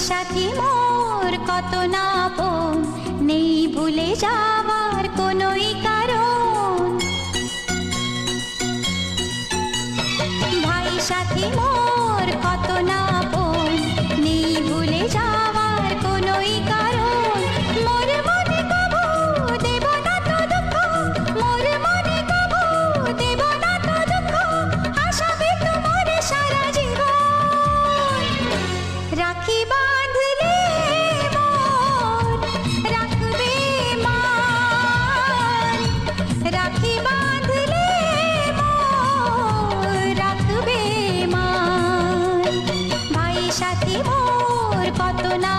সাথী মোর কত না আপন, নেই ভুলে যাওয়ার কোনোই কারণ। ভাই সাথী মোর কত না আপন, নেই ভুলে যাওয়ার কোনোই কারণ। মোর মনে কবু দেব না তো দুঃখ, মোর মনে কবু দেব না তো দুঃখ, আশাবে তোমার সারা জীবন। রাখি বাঁধলে মোর রাখবে মান, রাখি বাঁধলে মোর রাখবে মান। ভাই সাথী মোর কত না